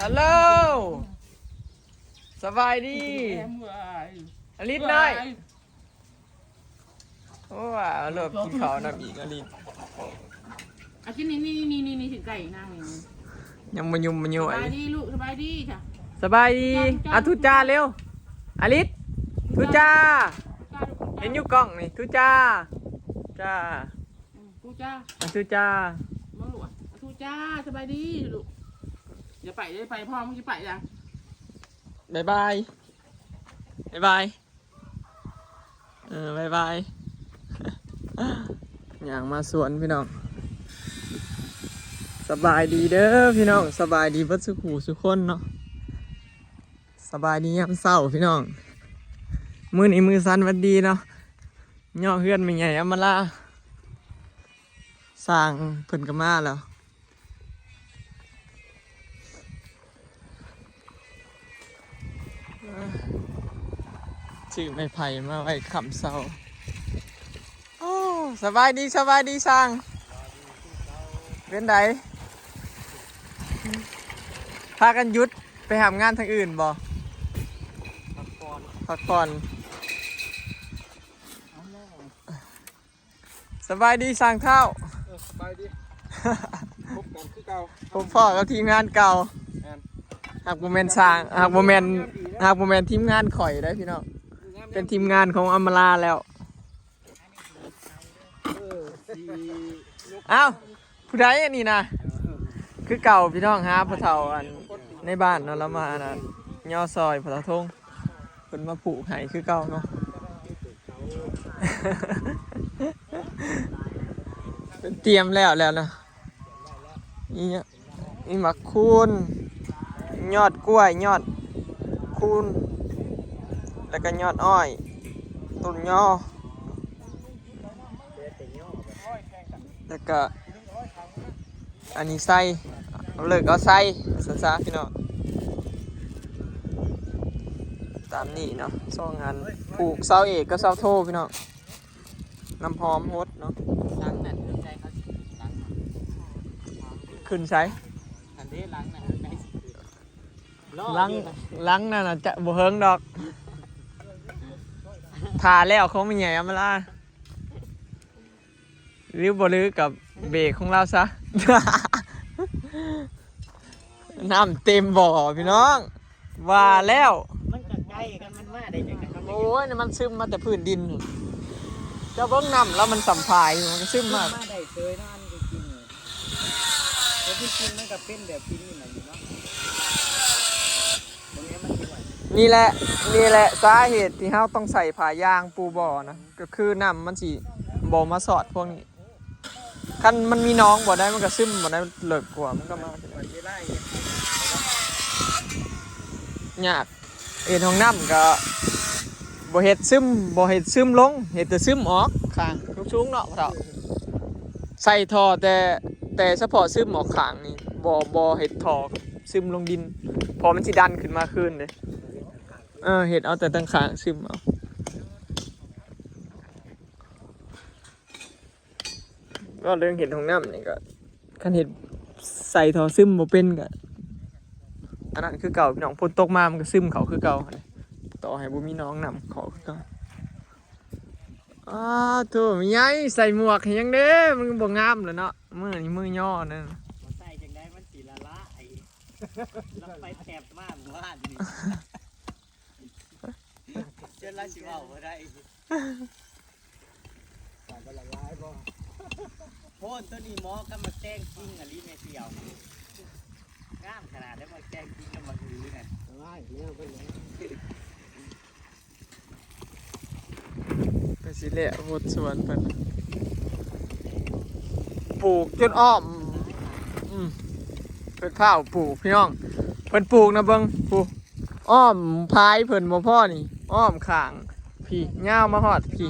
ฮัลโหลสบายดีอลิศหน่อยโอ้ว่าเลิกกินข้าวน้ำอีกอลิศอากินนี่ถึงไก่นั่งยังมายุ่มมายุ่ ส ย บายดีลูกสบายดีค่ะ สบายดีทุจ้าเร็วอลิศทุจ้าเห็นอยู่กล้องนี่ทุจ้าจ้าทุจ้าทุจ้ามาลูกทุจ้าสบายดีลูกอย่าไปได้ไปพ่อมึงจะไปยังบายบายบายบายบายบายอย่างมาสวนพี่น้องสบายดีเด้อพี่น้องสบายดีเบิดสุขหูสุขคนเนาะสบายดียามเศร้าพี่น้องมือนี้มือสั้นวันดีเนาะย่อเฮือนไม่ใหญ่เอามาล่าสร้างเพิ่นกมาแล้วชื่อไม่ไผ่มาไว้คำเศร้าโอ้สบายดีสร้างเป็นไดพากันหยุดไปทำงานทางอื่นบ่พักผ่อนสบายดีสร้างเท่าสบายดีพบกันคือเก่าผมพ่อกับทีมงานเก่าหากโมเมนต์สร้างหากโมเมนต์ทีมงานข่อยได้พี่น้องเป็นทีมงานของอมราแล้วเอ้าผู้ใดอันนี้นะคือเก่าพี่น้องฮะพระเฒ่าอันในบ้านเนาะแล้วมานะย่อซอยพระเฒ่าทงคนมาผูกไห้คือเก่าเนาะเป็นเตรียมแล้วนะนี่หมักคูนยอดกล้วยยอดคูนแล้วก็ยอดอ้อยต้นย่อแล้วก็อันนี้ไส้เลิกเอาไส้ซะพี่น้องตามนี้เนาะสองงานปลูกเสาเอกก็เสาโทพี่น้องน้ำหอมฮดเนาะล้างนั่นใจเขาล้างขึ้นใช้อันนี้ล้างนั่นใจล้างนั่นจะบ่เฮิงดอกทาแล้วเขาไม่ใหญ่มาล่ะริ้วบ่ลือกับเบรกของเราซะ น้ำเต็มบ่อพี่น้องว่าแล้วมันจะใกล้กันมันมาได้ยังไงโอ้ยมันซึมมาแต่พื้นดินเจ้าเบิ้งน้ำแล้วมันสัมผัสมันซึมมากได้เคยนั่นจริงๆแต่จริงๆมันก็เป็นแบบที่นี่นะอยู่เนาะตรงนี้มันนี่แหละสาเหตุที่เราต้องใส่ผ้ายางปูบ่อนะก็คือน้ำมันสิบ่มาสอดพวกนี้คันมันมีน้องบ่ได้มันก็ซึมบ่ได้เลิกกว่ามันก็มายากเอ็นของน้ำก็บ่เห็ดซึมลงเห็ดแต่ซึมออกข้างสูงเนาะพ่อเฒ่าใส่ท่อแต่เฉพาะซึมออกข้างนี่บ่เห็ดท่อซึมลงดินพอมันสิดันขึ้นมาคืนเลยเห็ดเอาแต่ตั้งข้างซึมเอาก็เรื่องเห็ดของน้ำนี่ก็คันเห็ดใส่ท่อซึมบ่เป็นก็อันนั้นคือเก่าพี่น้องฝนตกมามันก็ซึมเขาคือเก่าต่อให้บ่มีน้องนำขอคือเก่าโธ่มีไงใส่หมวกยังเด้มันบ่งามเลยเนาะมือนี่มือย่อนั่นใส่จังได้มันสีละละไอ้แล้วไปแถบมากว่านี่เจ้าละสิว่าบ่ได้ใส่ก็ละลายบ่โพดตัวนี้หมอก็มาแจ้งจริงอะลิแม่เสี่ยวงามขนาดได้มาแจ้งจริงก็มาหือน่ะง่ายแล้วก็เลยไปสิเละหดสวนเพิ่นปลูกจนอ้อมเพิ่นข้าวปลูกพี่น้องเพิ่นปลูกนะเบิ่งปลูกอ้อมพายเพิ่นบ่พอนี่อ้อมข้างพี่ยาวมาฮอดพี่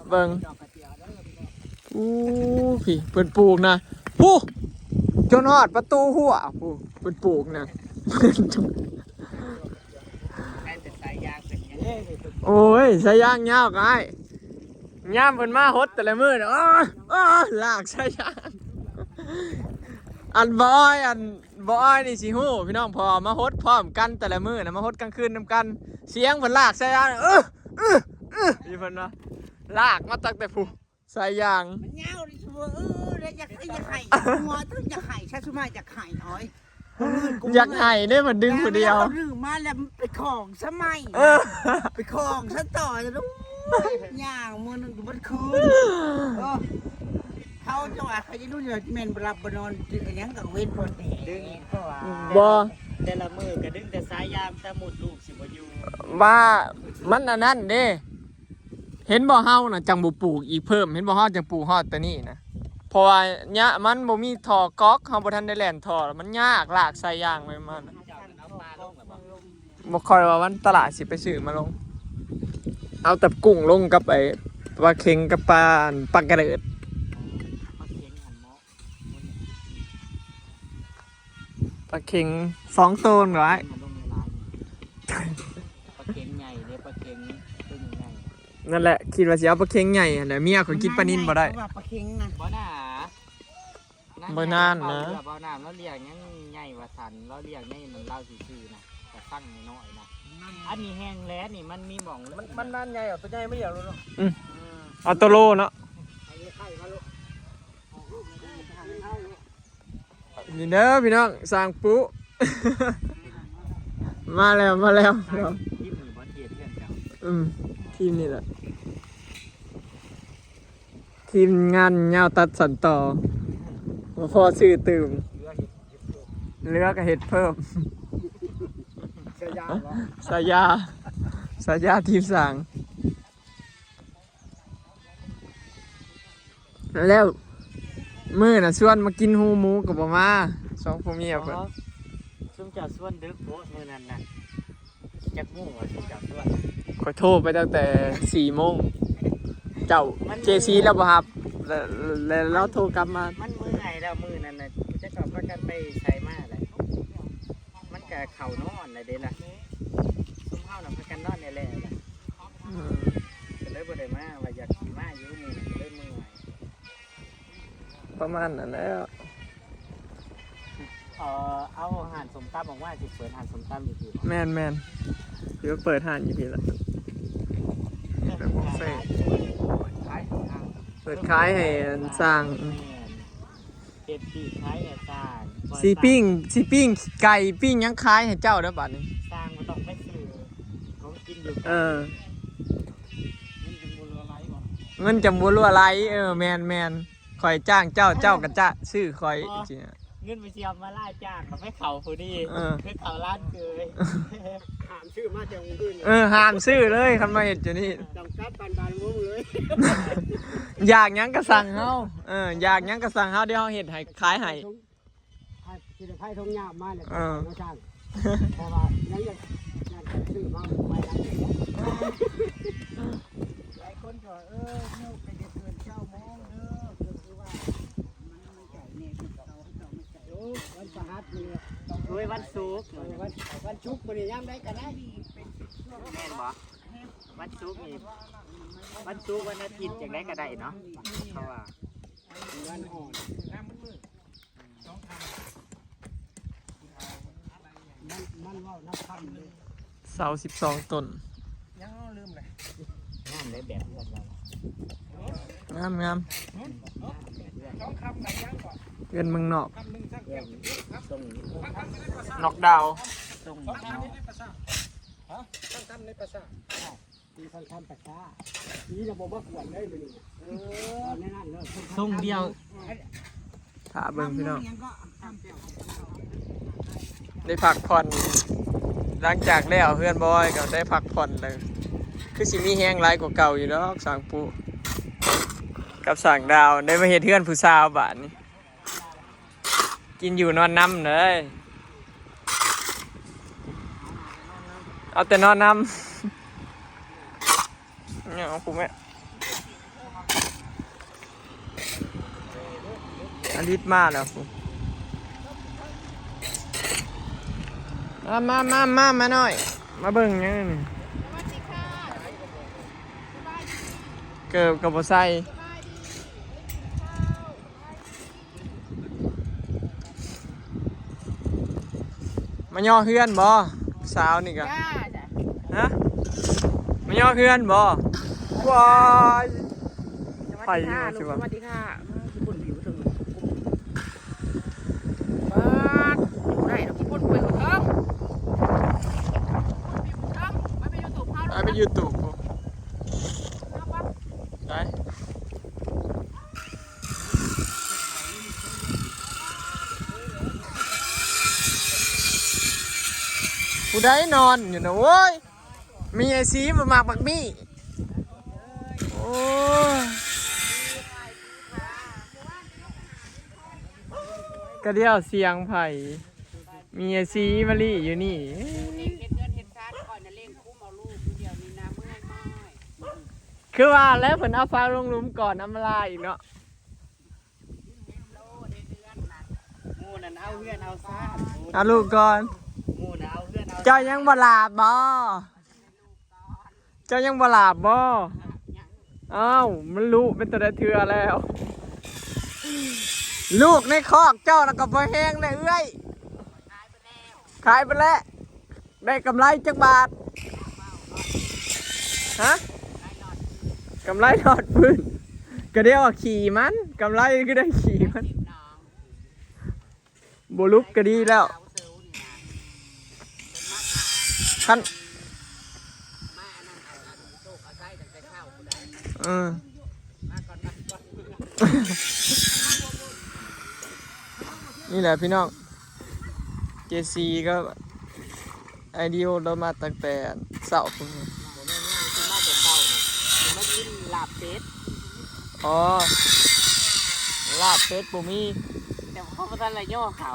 เบิ่งพี่เพิ่นปลูกนะผู้จนฮอดประตูหัวผู้เพิ่นปลูกนะโอ้ยใช้ย่างยาวไงย่ามเพิ่นมาฮดแต่ละมื้อลากใช้ย่างอันบอย บ่อ้อยนี่สิฮู้พี่น้องพอมาฮดพร้อมกันแต่ละมื้อนะมาฮดกลางคืนนำกัน เสียงเพิ่นลากใส่ยางอยู่เพิ่นว่าลากมาตั้งแต่ผู้ใส่ยาง มันเงาดิชัวแล้วอยากไข่หัวต้องอยากไข่ชาชุมาอยากไข่หน่อย อยากให้ได้มันดึงผู้เดียว หรือมาแล้วไปของสมัย เออ ไปของซะต่อจะรู้ย่างมือนึงอยู่บนคืนเขาจังหวะเขาจะรู้อยู่เมนรับบนอนยังกับเวทบนแด ดึง ง เพราะว่า บ่ แต่ละมือก็ดึงแต่สายยางแต่หมุดลูกสิบ่อยู่ ว่ามันอันนั้นเด้ เห็นบ่เฮาน่ะจังบ่ปลูกอีกเพิ่มเห็นบ่เฮาจังปลูกฮอดตัวนี้นะเพราะว่าหญ้ามันบ่มีท่อก๊อกเฮาบ่ทันได้แล่นท่อแล้วมันยากลากใส่ยางไว้มัน เจ้าเอาปลาลงแล้วบ่ บ่ค่อยว่าวันตลาดสิไปซื้อมาลง เอาแต่กุ้งลงกับไอ้ปลาเค็งกับปลากระเดิด มาเข็งหันหมอ ปลาเค็ง2ตัวหรอไอ้ มันลงในร้านปลาเข็งใหญ่เด้ปลาเข็งตึ้งใหญ่ นั่นแหละคิดว่าสิเอาปลาเค็งใหญ่หั่นแหละเมียข่อยกินปลานิ่นบ่ได้ ว่าปลาเค็งนะ บ่น่า บ่นานนะ บ่นานแล้วเรียกยังใหญ่ว่าสันแล้วเรียกใหญ่มันเล่าซื่อๆนะแต่ตั้งน้อยๆนะอันนี้แห้งแล้วนี่มันมีหม่องมันนั่นใหญ่ตัวใหญ่ไม่อยากรู้หรอก เอาตัวโลเนาะนี่เด้อพี่น้องสร้างปุ๊ มาแล้วที่มือบอลเทียนเพื่อนเจ้า ทีมนี่แหละทีมงานเงาตัดสันต่อมาพอชื่อตื่มเลือกเห็ดเพิ่ม สายาทีมสั่งแล้วมื้อน่ะชวนมากินหูหมูกับบ่มาสองพ่อเมียเพิ่น ซุ่มเจ้าส่วนดึกโพสมือนั้นนะจักมู่ว่าซุ่มเจ้าส่วน ขอโทษไปตั้งแต่4 โมงเจ้าเจซีแล้วบ่ครับแล้วเราโทรกลับมา มันมือไงแล้วมือนั้นนะจะกลับมากันไปใส่มาเลยมันกะเข่านอนเลยเด้ล่ะซุ่มเฮาน่ะพากันนอนในแหละก็เลยบ่ได้มาว่าอยากขี่มาอยู่มือนั้นก็เลยมือไง ประมาณนั้นแล้ว เอาอาหารสมตำบอกว่าสิเปิดอาหารสมตำอยู่ที่ แมนเดี๋ยวเปิดห้างอยู่พี่ละ เป็นบุฟเฟ่ต์ เปิดขายให้สร้าง เก็บปีกขายให้สร้าง ซีปิ้งไก่ปิ้งยังขายให้เจ้าเด้อบัดนี้ สร้างมันต้องไปซื้อของกินอยู่ เออ มันเป็นบุญอะไรบ่ เงินจำบ่รั่วไหลแมนข่อยจ้างเจ้าก็จะซื้อข่อยจริง เงินไปเชียมมาล่าจ้างกับให้เขาผู้ดีให้เขาร้านเกย ถามชื่อมาจากอื่น ห้ามซื้อเลยคันมาเฮ็ดอยู่นี่ จำกัดบานมุ้งเลย อยากหยังก็สั่งเฮาอยากหยังก็สั่งเฮาเดี๋ยวเฮาเฮ็ดให้ขายให้ สิได้ไพ่ทงยามมาเนี่ย เออ มาสร้างเพราะว่ายังอยากซื้อมาไปแล้วหลายคนก็เนี่ยไปเดือน9 โมงเด้อคือว่ามันใจเนี่ยเราไม่ใจวันประหัสนี่ ด้วยวันศุกร์ วันชุกมันย่ำได้ก็ได้ แม่นบ่วันศุกร์นี่วันศุกร์วันอาทิตย์อย่างไรก็ได้เนาะเพราะว่า วันอ่อนมันว่าน้ำพันเลย เสา12 ต้น ยังลืมเลย งามเลยแบบเพื่อนเรา งาม ต้องคำไหนยังก่อน เพื่อนเมืองนอก คำหนึ่งสัก เพื่อนตรง นอกดาว ตรง ต้องทำในภาษาฮะต้องทำในภาษามีคนทำภาษานี่จะบอกว่าขวนได้ไหมนี่แน่นอนเลย ตรงเดียว ถ้าเบิ่งพี่น้อง ยังก็ทำเปรี้ยว ได้พักผ่อนหลังจากแล้วเพื่อนบอยก็ได้พักผ่อนเลยคือสิมีแห้งหลายกว่าเก่าอยู่ดอกสร้างปูกับสร้างดาวได้มาเฮ็ดเฮือนผู้สาวบาดนี้กินอยู่นอนน้ำเลยเอาแต่นอนน้ำเนี่ยเอากูแม่อาทิตย์มาแล้วกูมาหน่อย มาเบิ่งยังนี่เกิบกับบ่ใส่ มาย่อเฮือนบ่สาวนี่กะ จ้าจ้ะ ฮะมาย่อเฮือนบ่ว้ายไปอยู่สิวะ สวัสดีค่ะญี่ปุ่นผิวถึงบ้านอยู่ไหนเราญี่ปุ่นคุยกับเอิ้งไม่เป็นยูทูบเขา ไปเป็นยูทูบไปผู้ใดนอนอยู่นะโว้ยมีไอซีมาหมากบักมี่โอ้ยกระเดียวเสียงไผ่มีไอซีมาลี่อยู่นี่ เห็ดเงินเห็ดซาดก่อนจะเล่งคุ้มเอาลูกเดียวนี่นะเมื่อยม้อย คือว่าแล้วผลเอาฟ้าลงหลุมก่อนน้ำลายอีกเนาะ โลเดือนน่ะหมูนั่นเอาเพื่อนเอาซาด เอาลูกก่อน หมูน่ะเอาเพื่อนเอา เจ้ายังบ่หลาบบ่เจ้ายังบ่หลาบบ่อ้าวมันรู้เป็นตัวได้เทือแล้ว ลูกในคอกเจ้าแล้วก็บ่แห้งเลยเอ้ยขายไปแล้วได้กำไรจักบาทฮะกำไรทอดพื้นก็เดียวว่าขี่มันกำไรก็ได้ขี่มันบลุกก็ดีแล้วขั้นนี่แหละพี่น้องเจซีก็ไอเดียเรามาตั้งแต่เสาร์พุ่ง ผมแม่ย่างคือมาแต่เช้าน่ะผมมากินลาบเป็ด อ๋อลาบเป็ดปูมี แต่เขาบ่ทันละย่อเขา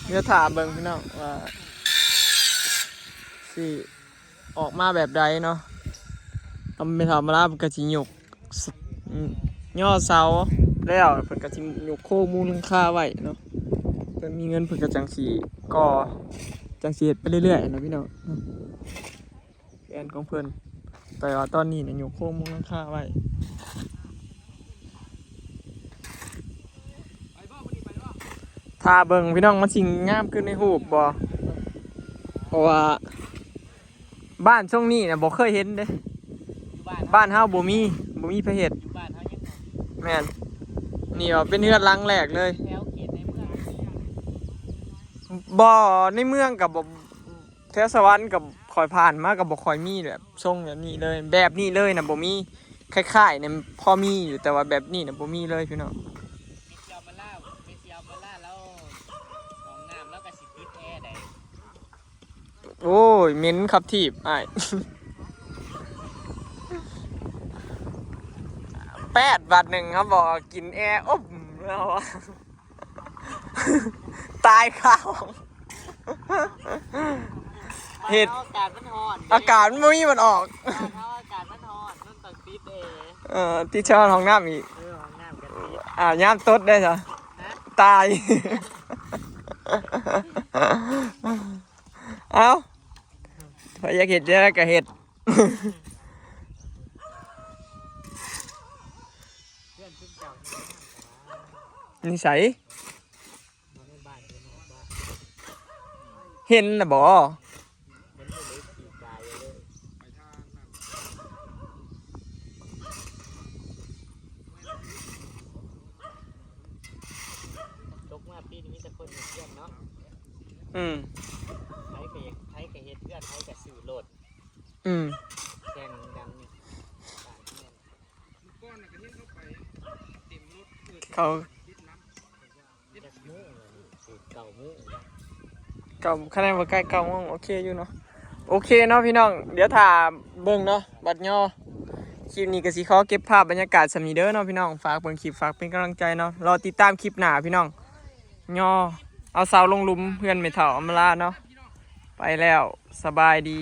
เดี๋ยวถามเบิ่งพี่น้องว่าสิออกมาแบบใดเนาะทำเป็นธรรมดาเป็นกระชิหยกย่อเสาแล้วเป็นกระชิหยกโค้งมูลค่าไว้เนาะเพิ่นมีเงินเพิ่นกระจังสีก่อจังสีเฮ็ดไปเรื่อยๆนะพี่น้องแผนของเพิ่นแต่ว่าตอนนี้เนี่ยหยกโค้งมูลค่าไว้ถ้าเบิ่งพี่น้องมันสิงามขึ้นในรูปบ่เพราะว่าบ้านช่วงนี้น่ะบ่เคยเห็นเด้ บ้านเฮาบ่มีพระเฮ็ด อยู่บ้านเฮายัง แม่นนี่ว่าเป็นเฮือนหลังแรกเลย แถวเขตในเมือง บ่ในเมืองกับบ่แถวสวรรค์กับข่อยผ่านมากับบ่ค่อยมีแบบทรงแบบนี้เลยแบบนี้เลยน่ะบ่มีคล้ายๆเนี่ยพอมีอยู่แต่ว่าแบบนี้น่ะบ่มีเลยพี่น้อง เสียวมาล่าแล้วของน้ำแล้วก็สิปิดแอร์ได้ โอ้ยเหม็นครับทีบอ้าย 8 บาทหนึ่งครับบอกกินแอร์อบแล้วอะ ตายข้าว เห็ด อากาศมันร้อน อากาศมันบ่มีมันออก อากาศมันร้อนมันต้องปิดแอร์ ที่เช่าห้องน้ำอีก ของน้ำกันปิด ย่ามตดได้จ้ะ ฮะ ตาย เอาพออยากเห็ดเยอะก็เห็ด เพื่อนขึ้นเจ้า นิสัย มาในบ้านเพิ่นออกบ้าน เห็นนะบ่ มันบ่ได้ขี่กายเลยตกมาปีนี้มีแต่คนเพื่อนเนาะ อืม ไทยก็ยังไทยก็เฮ็ดเพื่อนไทยก็ซื้อรถ อืม แข่งกันนี่ ก้อนน่ะก็เห็นเข้าไปเต็มรถเกิด เขา จักมื้อสิเก่ามื้อ เก่าคะแนนว่าใกล้เก่าโมงโอเคอยู่เนาะโอเคเนาะพี่น้องเดี๋ยวถ่าเบิ่งเนาะบัดย่อคลิปนี้ก็สิขอเก็บภาพบรรยากาศสำนีเด้อเนาะพี่น้องฝากเบิ่งคลิปฝากเป็นกำลังใจเนาะรอติดตามคลิปหน้าพี่น้องย่อเอาเสาลงหลุมเพื่อนไม่เท่าอำลาเนาะไปแล้วสบายดี